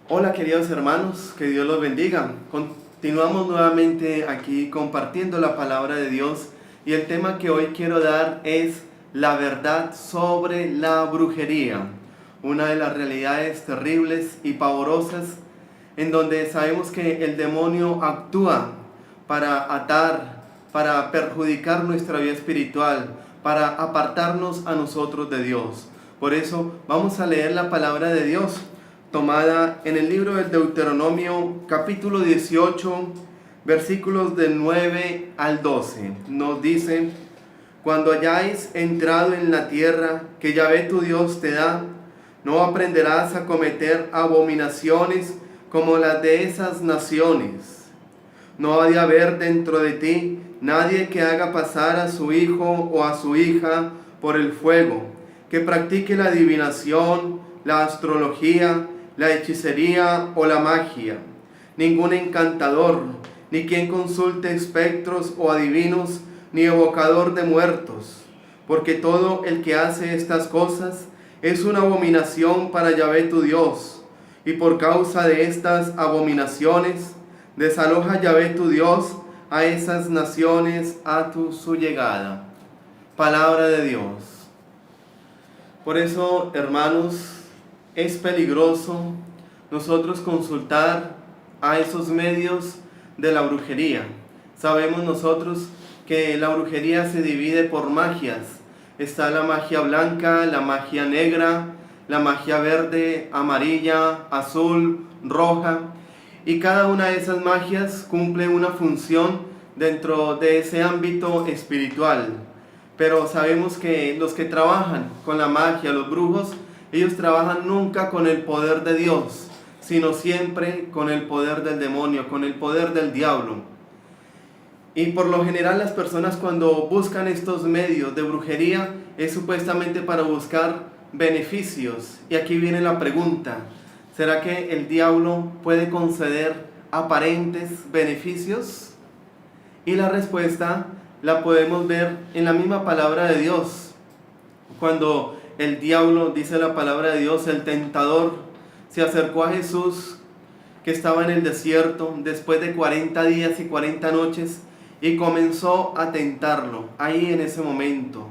Hola queridos hermanos, que Dios los bendiga. Continuamos nuevamente aquí compartiendo la palabra de Dios y el tema que hoy quiero dar es la verdad sobre la brujería, una de las realidades terribles y pavorosas en donde sabemos que el demonio actúa para atar, para perjudicar nuestra vida espiritual, para apartarnos a nosotros de Dios. Por eso vamos a leer la palabra de Dios tomada en el libro del Deuteronomio capítulo 18 versículos del 9 al 12. Nos dice: cuando hayáis entrado en la tierra que Yahvé tu Dios te da, no aprenderás a cometer abominaciones como las de esas naciones. No ha de haber dentro de ti nadie que haga pasar a su hijo o a su hija por el fuego, que practique la adivinación, la astrología, la hechicería o la magia. Ningún encantador, ni quien consulte espectros o adivinos, ni evocador de muertos, porque todo el que hace estas cosas es una abominación para Yahvé tu Dios, y por causa de estas abominaciones desaloja Yahvé tu Dios a esas naciones a su llegada. Palabra de Dios. Por eso, hermanos, es peligroso nosotros consultar a esos medios de la brujería. Sabemos nosotros que la brujería se divide por magias. Está la magia blanca, la magia negra, la magia verde, amarilla, azul, roja. Y cada una de esas magias cumple una función dentro de ese ámbito espiritual. Pero sabemos que los que trabajan con la magia, los brujos, ellos trabajan nunca con el poder de Dios, sino siempre con el poder del demonio, con el poder del diablo. Y por lo general las personas cuando buscan estos medios de brujería es supuestamente para buscar beneficios. Y aquí viene la pregunta: ¿será que el diablo puede conceder aparentes beneficios? Y la respuesta la podemos ver en la misma palabra de Dios. Cuando el diablo, dice la palabra de Dios, el tentador, se acercó a Jesús, que estaba en el desierto, después de 40 días y 40 noches, y comenzó a tentarlo, ahí en ese momento.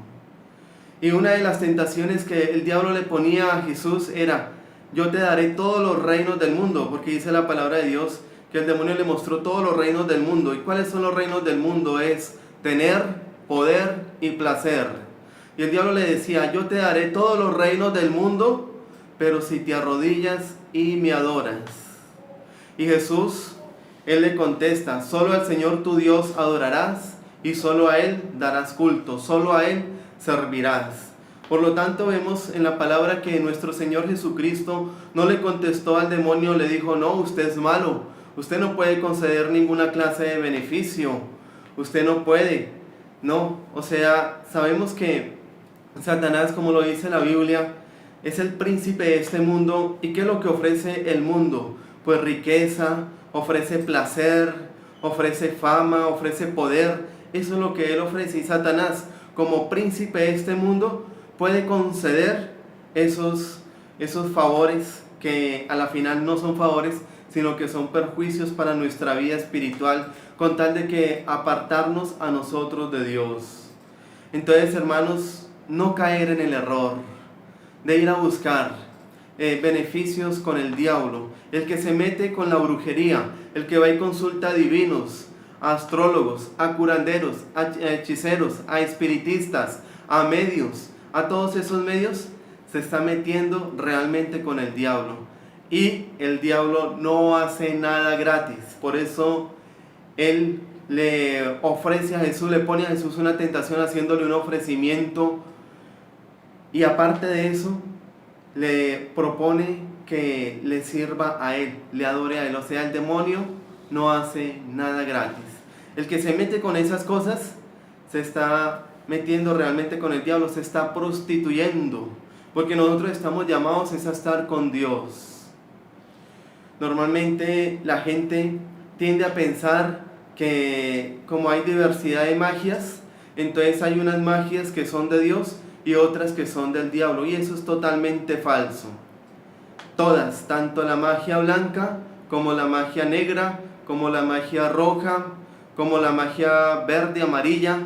Y una de las tentaciones que el diablo le ponía a Jesús era: yo te daré todos los reinos del mundo, porque dice la palabra de Dios que el demonio le mostró todos los reinos del mundo. ¿Y cuáles son los reinos del mundo? Es tener, poder y placer. Y el diablo le decía: yo te daré todos los reinos del mundo, pero si te arrodillas y me adoras. Y Jesús, Él le contesta: solo al Señor tu Dios adorarás y solo a Él darás culto, solo a Él servirás. Por lo tanto, vemos en la palabra que nuestro Señor Jesucristo no le contestó al demonio, le dijo: no, usted es malo, usted no puede conceder ninguna clase de beneficio, usted no puede. No, o sea, sabemos que Satanás, como lo dice la Biblia, es el príncipe de este mundo. ¿Y qué es lo que ofrece el mundo? Pues riqueza, ofrece placer, ofrece fama, ofrece poder. Eso es lo que él ofrece. Y Satanás, como príncipe de este mundo, puede conceder esos favores que a la final no son favores, sino que son perjuicios para nuestra vida espiritual, con tal de que apartarnos a nosotros de Dios. Entonces, hermanos, no caer en el error de ir a buscar beneficios con el diablo, el que se mete con la brujería, el que va y consulta a divinos, a astrólogos, a curanderos, a hechiceros, a espiritistas, a medios, a todos esos medios, se está metiendo realmente con el diablo. Y el diablo no hace nada gratis. Por eso él le ofrece a Jesús, le pone a Jesús una tentación haciéndole un ofrecimiento. Y aparte de eso, le propone que le sirva a Él, le adore a Él. O sea, el demonio no hace nada gratis. El que se mete con esas cosas se está metiendo realmente con el diablo, se está prostituyendo. Porque nosotros estamos llamados a estar con Dios. Normalmente la gente tiende a pensar que como hay diversidad de magias, entonces hay unas magias que son de Dios y otras que son del diablo, y eso es totalmente falso. todas, tanto la magia blanca como la magia negra, como la magia roja, como la magia verde, amarilla,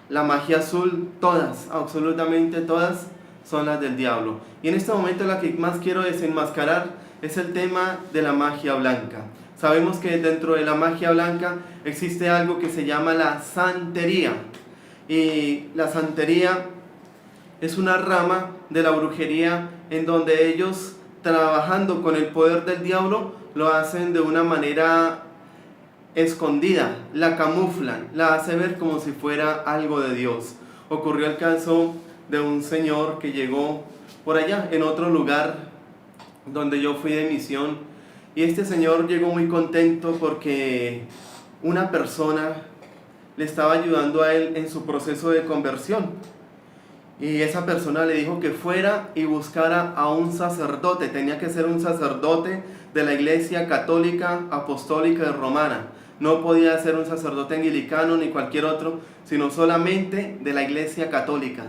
la magia azul, todas, absolutamente todas son las del diablo. Y en este momento la que más quiero desenmascarar es el tema de la magia blanca. Sabemos que dentro de la magia blanca existe algo que se llama la santería. Y la santería es una rama de la brujería en donde ellos, trabajando con el poder del diablo, lo hacen de una manera escondida, la camuflan, la hace ver como si fuera algo de Dios. Ocurrió el caso de un señor que llegó por allá, en otro lugar donde yo fui de misión, y este señor llegó muy contento porque una persona le estaba ayudando a él en su proceso de conversión. Y esa persona le dijo que fuera y buscara a un sacerdote. Tenía que ser un sacerdote de la Iglesia Católica Apostólica Romana. No podía ser un sacerdote anglicano ni cualquier otro, sino solamente de la Iglesia Católica.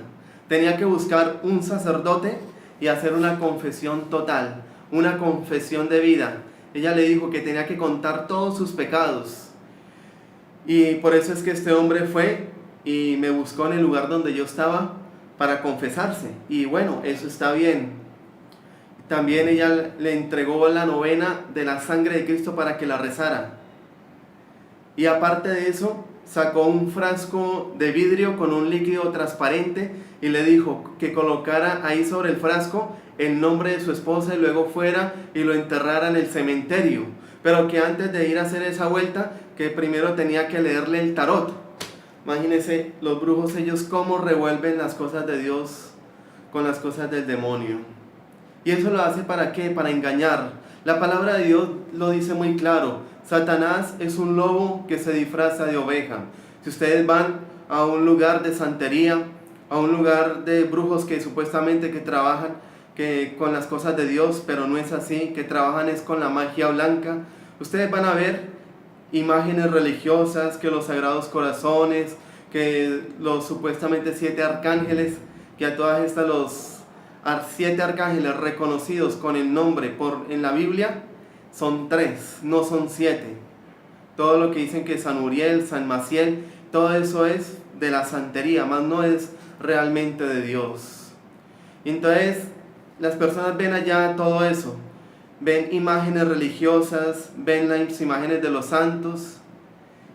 Tenía que buscar un sacerdote y hacer una confesión total, una confesión de vida. Ella le dijo que tenía que contar todos sus pecados. Y por eso es que este hombre fue y me buscó en el lugar donde yo estaba para confesarse. Y bueno, eso está bien. También ella le entregó la novena de la sangre de Cristo para que la rezara. Y aparte de eso, sacó un frasco de vidrio con un líquido transparente y le dijo que colocara ahí sobre el frasco el nombre de su esposa y luego fuera y lo enterrara en el cementerio. Pero que antes de ir a hacer esa vuelta, que primero tenía que leerle el tarot. Imagínense los brujos, ellos cómo revuelven las cosas de Dios con las cosas del demonio. Y eso lo hace ¿para qué? Para engañar. La palabra de Dios lo dice muy claro. Satanás es un lobo que se disfraza de oveja. Si ustedes van a un lugar de santería, a un lugar de brujos que supuestamente que trabajan con las cosas de Dios, pero no es así, que trabajan es con la magia blanca, ustedes van a ver imágenes religiosas, que los sagrados corazones, que los supuestamente 7 arcángeles, que a todas estas los 7 arcángeles reconocidos con el nombre en la Biblia son 3, no son 7. Todo lo que dicen que San Uriel, San Maciel, todo eso es de la santería, más no es realmente de Dios. Y entonces las personas ven allá todo eso, ven imágenes religiosas, ven las imágenes de los santos,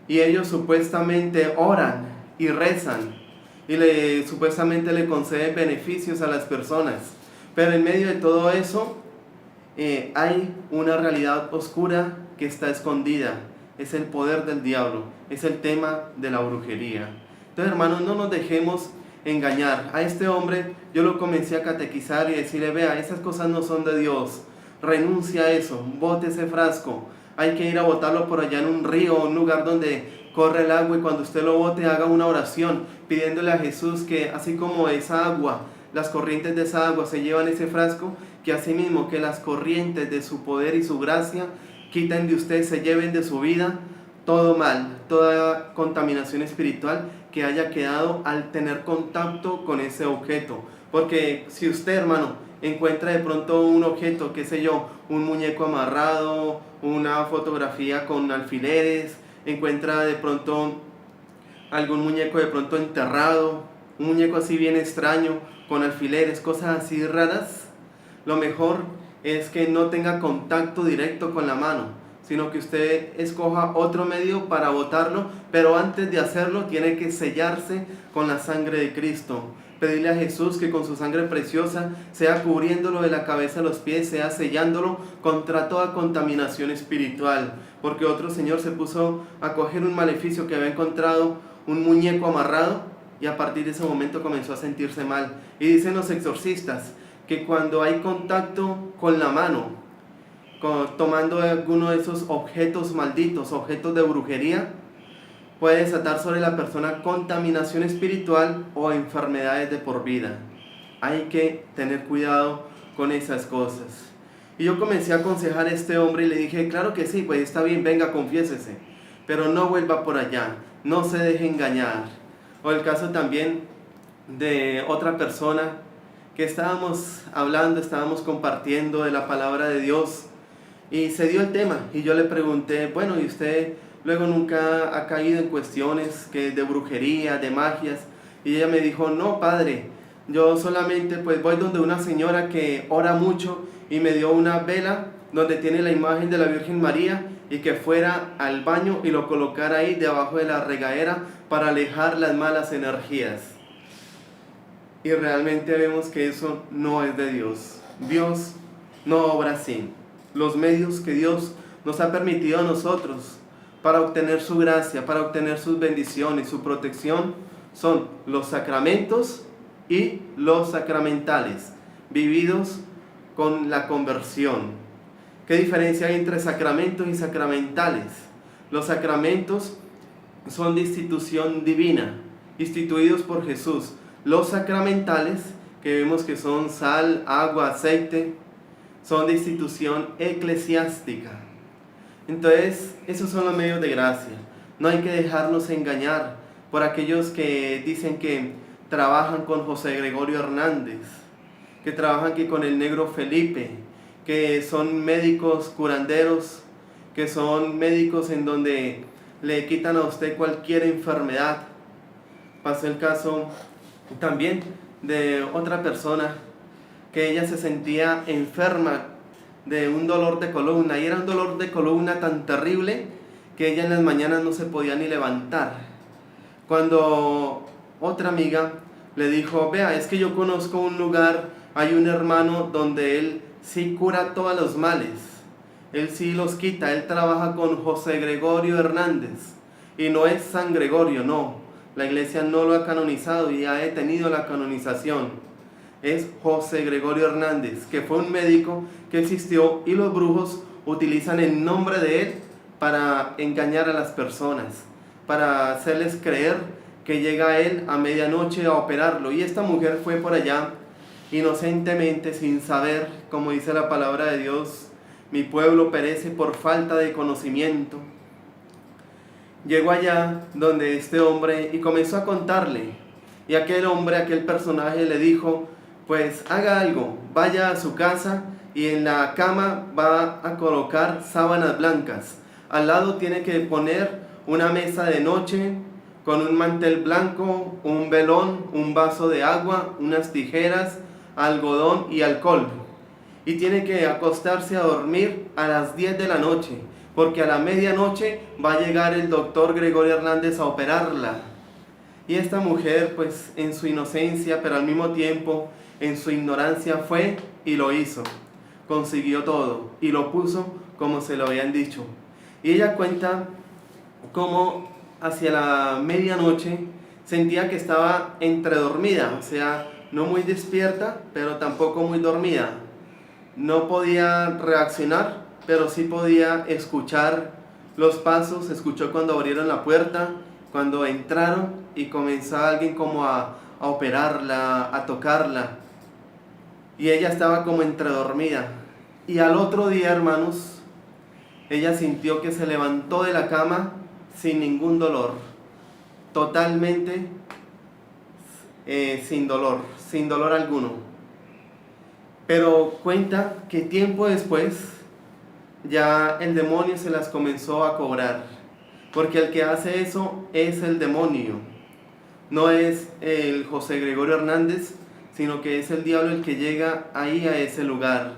y ellos supuestamente oran y rezan, y supuestamente le conceden beneficios a las personas. Pero en medio de todo eso, hay una realidad oscura que está escondida. Es el poder del diablo, es el tema de la brujería. Entonces, hermanos, no nos dejemos engañar. A este hombre yo lo comencé a catequizar y decirle: vea, esas cosas no son de Dios, renuncia a eso, bote ese frasco, hay que ir a botarlo por allá en un río o un lugar donde corre el agua, y cuando usted lo bote haga una oración pidiéndole a Jesús que así como esa agua, las corrientes de esa agua se llevan ese frasco, que asimismo que las corrientes de su poder y su gracia quiten de usted, se lleven de su vida todo mal, toda contaminación espiritual que haya quedado al tener contacto con ese objeto. Porque si usted, hermano, encuentra de pronto un objeto, qué sé yo, un muñeco amarrado, una fotografía con alfileres, encuentra de pronto algún muñeco de pronto enterrado, un muñeco así bien extraño, con alfileres, cosas así raras, lo mejor es que no tenga contacto directo con la mano, sino que usted escoja otro medio para botarlo, pero antes de hacerlo tiene que sellarse con la sangre de Cristo. Pedirle a Jesús que con su sangre preciosa sea cubriéndolo de la cabeza a los pies, sea sellándolo contra toda contaminación espiritual. Porque otro señor se puso a coger un maleficio que había encontrado, un muñeco amarrado, y a partir de ese momento comenzó a sentirse mal. Y dicen los exorcistas que cuando hay contacto con la mano, tomando alguno de esos objetos malditos, objetos de brujería, puede desatar sobre la persona contaminación espiritual o enfermedades de por vida. Hay que tener cuidado con esas cosas. Y yo comencé a aconsejar a este hombre y le dije: claro que sí, pues está bien, venga, confiésese, pero no vuelva por allá, no se deje engañar. O el caso también de otra persona que estábamos hablando, estábamos compartiendo de la palabra de Dios y se dio el tema y yo le pregunté, bueno, ¿y usted luego nunca ha caído en cuestiones que de brujería, de magias? Y ella me dijo, no, padre, yo solamente pues voy donde una señora que ora mucho y me dio una vela donde tiene la imagen de la Virgen María y que fuera al baño y lo colocara ahí debajo de la regadera para alejar las malas energías. Y realmente vemos que eso no es de Dios. Dios no obra así. Los medios que Dios nos ha permitido a nosotros para obtener su gracia, para obtener sus bendiciones, su protección, son los sacramentos y los sacramentales, vividos con la conversión. ¿Qué diferencia hay entre sacramentos y sacramentales? Los sacramentos son de institución divina, instituidos por Jesús. Los sacramentales, que vemos que son sal, agua, aceite, son de institución eclesiástica. Entonces, esos son los medios de gracia. No hay que dejarnos engañar por aquellos que dicen que trabajan con José Gregorio Hernández, que trabajan aquí con el negro Felipe, que son médicos curanderos, que son médicos en donde le quitan a usted cualquier enfermedad. Pasó el caso también de otra persona que ella se sentía enferma de un dolor de columna y era un dolor de columna tan terrible que ella en las mañanas no se podía ni levantar. Cuando otra amiga le dijo, vea, es que yo conozco un lugar, hay un hermano donde él sí cura todos los males, él sí los quita, él trabaja con José Gregorio Hernández y no es San Gregorio, no, la iglesia no lo ha canonizado y ha detenido la canonización. Es José Gregorio Hernández, que fue un médico que existió y los brujos utilizan el nombre de él para engañar a las personas, para hacerles creer que llega él a medianoche a operarlo. Y esta mujer fue por allá inocentemente, sin saber, como dice la palabra de Dios, mi pueblo perece por falta de conocimiento. Llegó allá donde este hombre y comenzó a contarle. Y aquel hombre, aquel personaje le dijo, pues haga algo, vaya a su casa y en la cama va a colocar sábanas blancas. Al lado tiene que poner una mesa de noche con un mantel blanco, un velón, un vaso de agua, unas tijeras, algodón y alcohol. Y tiene que acostarse a dormir a las 10 de la noche, porque a la medianoche va a llegar el doctor Gregorio Hernández a operarla. Y esta mujer, pues en su inocencia, pero al mismo tiempo en su ignorancia, fue y lo hizo. Consiguió todo y lo puso como se lo habían dicho. Y ella cuenta cómo hacia la medianoche sentía que estaba entredormida, o sea, no muy despierta, pero tampoco muy dormida. No podía reaccionar, pero sí podía escuchar los pasos. Escuchó cuando abrieron la puerta, cuando entraron y comenzó alguien como a operarla, a tocarla. Y ella estaba como entredormida. Y al otro día, hermanos, ella sintió que se levantó de la cama sin ningún dolor. Totalmente sin dolor alguno. Pero cuenta que tiempo después ya el demonio se las comenzó a cobrar. Porque el que hace eso es el demonio. No es el José Gregorio Hernández, sino que es el diablo el que llega ahí a ese lugar.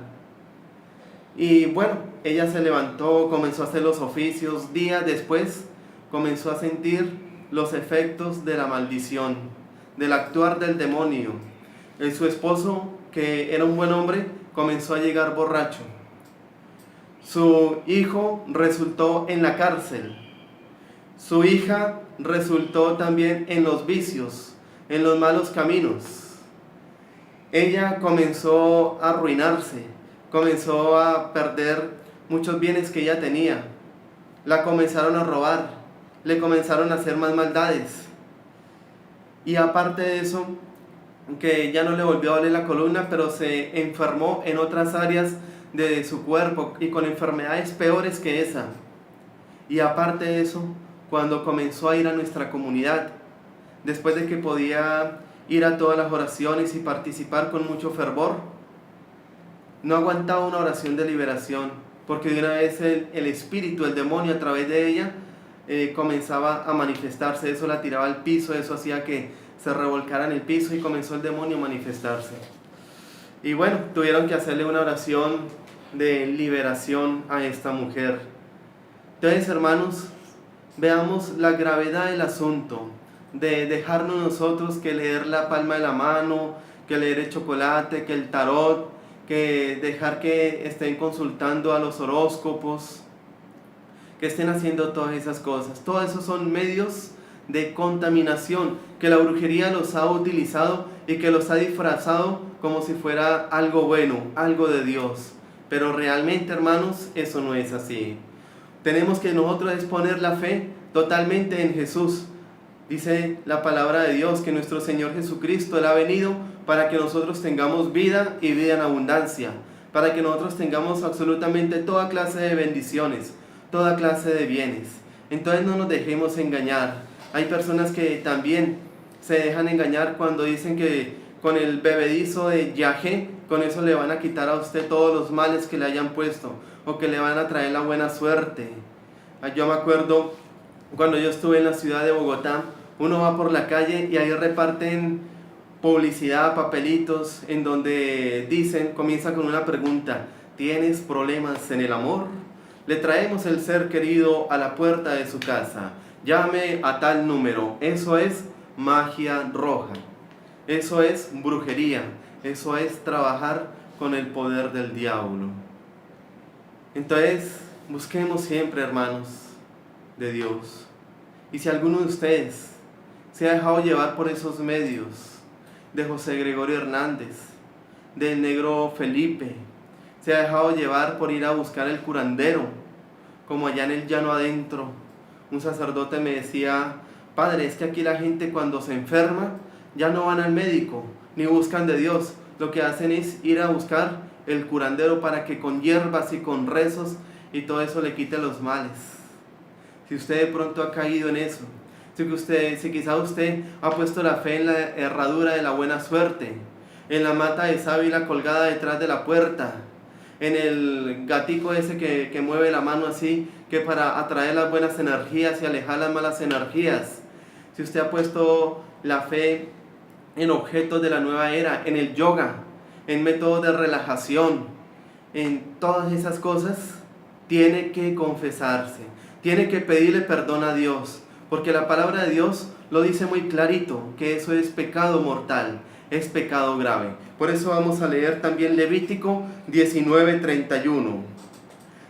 Y bueno, ella se levantó, comenzó a hacer los oficios. Días después comenzó a sentir los efectos de la maldición, del actuar del demonio. Su esposo, que era un buen hombre, comenzó a llegar borracho. Su hijo resultó en la cárcel. Su hija resultó también en los vicios, en los malos caminos. Ella comenzó a arruinarse, comenzó a perder muchos bienes que ella tenía. La comenzaron a robar, le comenzaron a hacer más maldades. Y aparte de eso, que ya no le volvió a doler la columna, pero se enfermó en otras áreas de su cuerpo y con enfermedades peores que esa. Y aparte de eso, cuando comenzó a ir a nuestra comunidad, después de que podía ir a todas las oraciones y participar con mucho fervor. No aguantaba una oración de liberación, porque de una vez el espíritu, el demonio a través de ella, comenzaba a manifestarse. Eso la tiraba al piso, eso hacía que se revolcara en el piso y comenzó el demonio a manifestarse. Y bueno, tuvieron que hacerle una oración de liberación a esta mujer. Entonces, hermanos, veamos la gravedad del asunto, de dejarnos nosotros que leer la palma de la mano, que leer el chocolate, que el tarot, que dejar que estén consultando a los horóscopos, que estén haciendo todas esas cosas. Todos esos son medios de contaminación que la brujería los ha utilizado y que los ha disfrazado como si fuera algo bueno, algo de Dios. Pero realmente, hermanos, eso no es así. Tenemos que nosotros exponer la fe totalmente en Jesús. Dice la palabra de Dios que nuestro Señor Jesucristo, Él ha venido para que nosotros tengamos vida y vida en abundancia, para que nosotros tengamos absolutamente toda clase de bendiciones, toda clase de bienes. Entonces no nos dejemos engañar. Hay personas que también se dejan engañar cuando dicen que con el bebedizo de yagé, con eso le van a quitar a usted todos los males que le hayan puesto, o que le van a traer la buena suerte. Yo me acuerdo cuando yo estuve en la ciudad de Bogotá, uno va por la calle y ahí reparten publicidad, papelitos, en donde dicen, comienza con una pregunta: ¿tienes problemas en el amor? Le traemos el ser querido a la puerta de su casa. Llame a tal número. Eso es magia roja. Eso es brujería. Eso es trabajar con el poder del diablo. Entonces, busquemos siempre, hermanos, de Dios. Y si alguno de ustedes se ha dejado llevar por esos medios, de José Gregorio Hernández, del negro Felipe, se ha dejado llevar por ir a buscar el curandero, como allá en el llano adentro, un sacerdote me decía: padre, es que aquí la gente cuando se enferma ya no van al médico, ni buscan de Dios, lo que hacen es ir a buscar el curandero para que con hierbas y con rezos y todo eso le quite los males. Si usted de pronto ha caído en eso, si quizá usted ha puesto la fe en la herradura de la buena suerte, en la mata de sábila colgada detrás de la puerta, en el gatico ese que mueve la mano así, que para atraer las buenas energías y alejar las malas energías. Si usted ha puesto la fe en objetos de la nueva era, en el yoga, en métodos de relajación, en todas esas cosas, tiene que confesarse, tiene que pedirle perdón a Dios, porque la palabra de Dios lo dice muy clarito, que eso es pecado mortal, es pecado grave. Por eso vamos a leer también Levítico 19:31.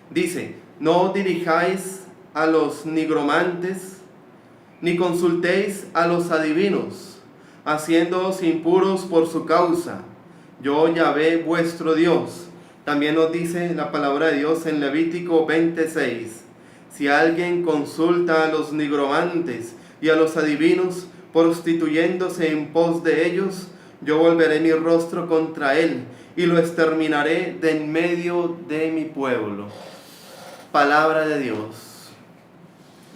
Dice: no dirijáis a los nigromantes, ni consultéis a los adivinos, haciéndoos impuros por su causa. Yo, Yahvé, vuestro Dios. También nos dice la palabra de Dios en Levítico 26. Si alguien consulta a los nigromantes y a los adivinos, prostituyéndose en pos de ellos, yo volveré mi rostro contra él y lo exterminaré de en medio de mi pueblo. Palabra de Dios.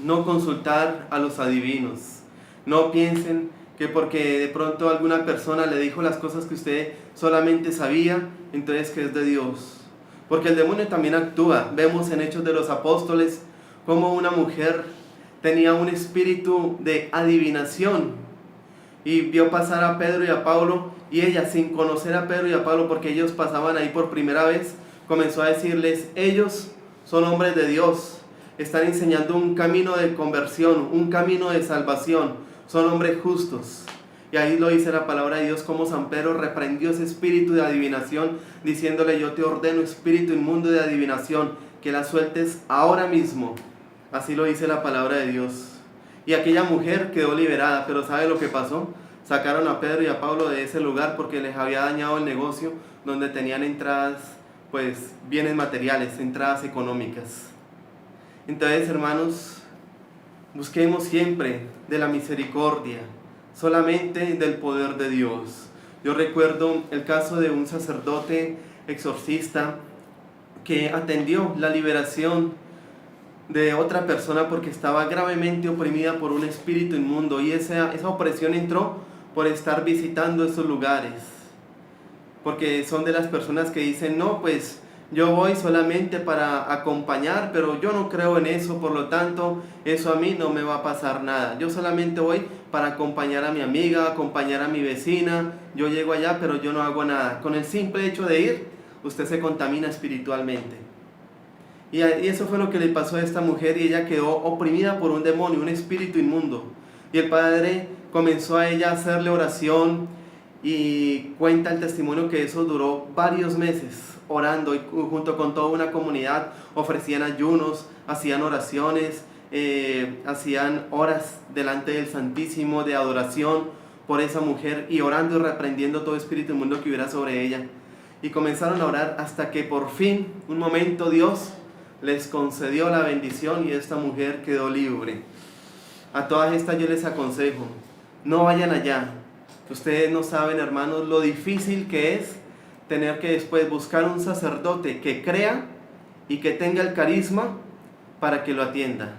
No consultar a los adivinos. No piensen que porque de pronto alguna persona le dijo las cosas que usted solamente sabía, entonces que es de Dios. Porque el demonio también actúa. Vemos en Hechos de los Apóstoles cómo una mujer tenía un espíritu de adivinación y vio pasar a Pedro y a Pablo, y ella, sin conocer a Pedro y a Pablo porque ellos pasaban ahí por primera vez, comenzó a decirles: ellos son hombres de Dios, están enseñando un camino de conversión, un camino de salvación, son hombres justos. Y ahí lo dice la palabra de Dios, como San Pedro reprendió ese espíritu de adivinación, diciéndole: yo te ordeno, espíritu inmundo de adivinación, que la sueltes ahora mismo. Así lo dice la palabra de Dios. Y aquella mujer quedó liberada, pero ¿sabe lo que pasó? Sacaron a Pedro y a Pablo de ese lugar porque les había dañado el negocio donde tenían entradas, pues bienes materiales, entradas económicas. Entonces, hermanos, busquemos siempre de la misericordia, solamente del poder de Dios. Yo recuerdo el caso de un sacerdote exorcista que atendió la liberación de otra persona porque estaba gravemente oprimida por un espíritu inmundo, y esa opresión entró por estar visitando estos lugares, porque son de las personas que dicen, no, pues yo voy solamente para acompañar, pero yo no creo en eso, por lo tanto, eso a mí no me va a pasar nada. Yo solamente voy para acompañar a mi amiga, acompañar a mi vecina, yo llego allá, pero yo no hago nada. Con el simple hecho de ir, usted se contamina espiritualmente. Y eso fue lo que le pasó a esta mujer, y ella quedó oprimida por un demonio, un espíritu inmundo. Y el padre comenzó a ella a hacerle oración, y cuenta el testimonio que eso duró varios meses orando, y junto con toda una comunidad ofrecían ayunos, hacían oraciones, hacían horas delante del Santísimo de adoración por esa mujer, y orando y reprendiendo todo espíritu inmundo que hubiera sobre ella. Y comenzaron a orar hasta que por fin, un momento, Dios les concedió la bendición y esta mujer quedó libre. A todas estas yo les aconsejo, no vayan allá. Ustedes no saben, hermanos, lo difícil que es tener que después buscar un sacerdote que crea y que tenga el carisma para que lo atienda.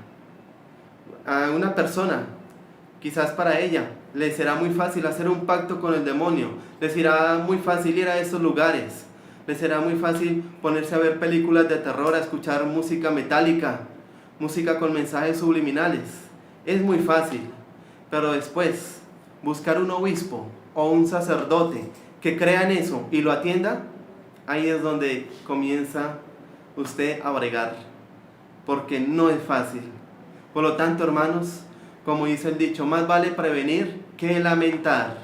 A una persona, quizás para ella, le será muy fácil hacer un pacto con el demonio, le será muy fácil ir a esos lugares, le será muy fácil ponerse a ver películas de terror, a escuchar música metálica, música con mensajes subliminales. Es muy fácil, pero después buscar un obispo o un sacerdote que crea en eso y lo atienda, ahí es donde comienza usted a bregar, porque no es fácil. Por lo tanto, hermanos, como dice el dicho, más vale prevenir que lamentar,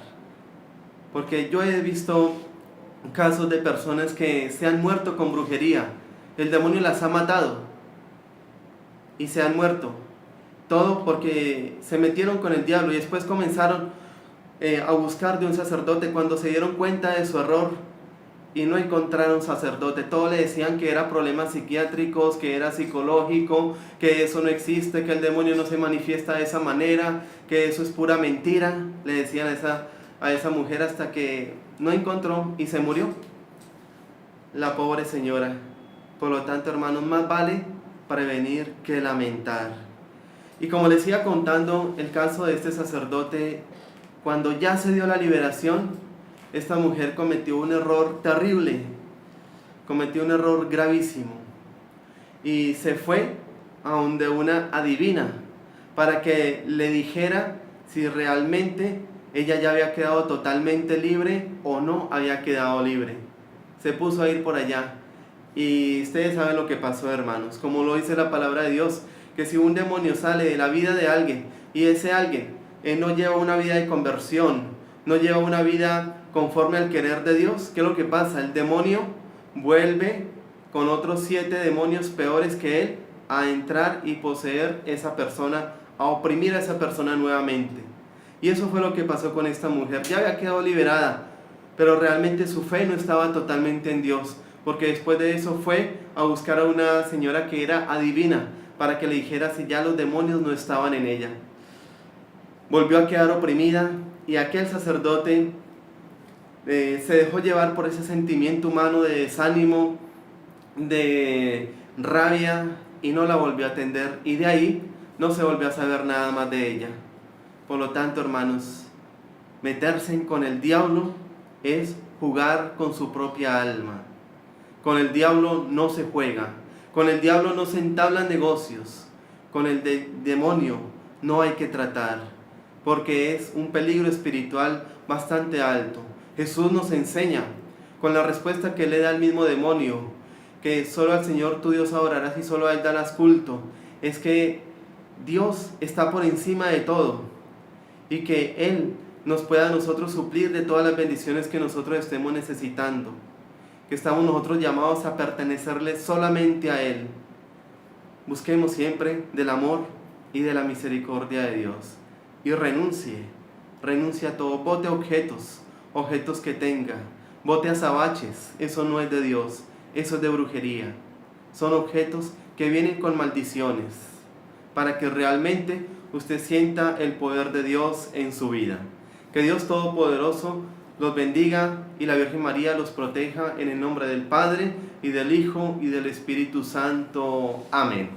porque yo he visto casos de personas que se han muerto con brujería, el demonio las ha matado y se han muerto, todo porque se metieron con el diablo y después comenzaron a buscar de un sacerdote cuando se dieron cuenta de su error y no encontraron sacerdote. Todos le decían que era problemas psiquiátricos, que era psicológico, que eso no existe, que el demonio no se manifiesta de esa manera, que eso es pura mentira. Le decían a esa mujer hasta que no encontró y se murió la pobre señora. Por lo tanto, hermanos, más vale prevenir que lamentar. Y como les iba contando el caso de este sacerdote, cuando ya se dio la liberación, esta mujer cometió un error terrible, cometió un error gravísimo, y se fue a donde una adivina para que le dijera si realmente ella ya había quedado totalmente libre o no había quedado libre. Se puso a ir por allá, y ustedes saben lo que pasó, hermanos, como lo dice la palabra de Dios, que si un demonio sale de la vida de alguien y ese alguien no lleva una vida de conversión, no lleva una vida conforme al querer de Dios, ¿qué es lo que pasa? El demonio vuelve con otros 7 demonios peores que él a entrar y poseer esa persona, a oprimir a esa persona nuevamente. Y eso fue lo que pasó con esta mujer. Ya había quedado liberada, pero realmente su fe no estaba totalmente en Dios, porque después de eso fue a buscar a una señora que era adivina para que le dijera si ya los demonios no estaban en ella. Volvió a quedar oprimida, y aquel sacerdote se dejó llevar por ese sentimiento humano de desánimo, de rabia, y no la volvió a atender, y de ahí no se volvió a saber nada más de ella. Por lo tanto, hermanos, meterse con el diablo es jugar con su propia alma. Con el diablo no se juega, con el diablo no se entablan negocios, con el demonio no hay que tratar, porque es un peligro espiritual bastante alto. Jesús nos enseña, con la respuesta que le da el mismo demonio, que solo al Señor tu Dios adorarás y solo a Él darás culto, es que Dios está por encima de todo, y que Él nos pueda a nosotros suplir de todas las bendiciones que nosotros estemos necesitando, que estamos nosotros llamados a pertenecerle solamente a Él. Busquemos siempre del amor y de la misericordia de Dios, y renuncie a todo, bote objetos que tenga, bote azabaches, eso no es de Dios, eso es de brujería, son objetos que vienen con maldiciones, para que realmente usted sienta el poder de Dios en su vida. Que Dios Todopoderoso los bendiga y la Virgen María los proteja en el nombre del Padre, y del Hijo, y del Espíritu Santo. Amén.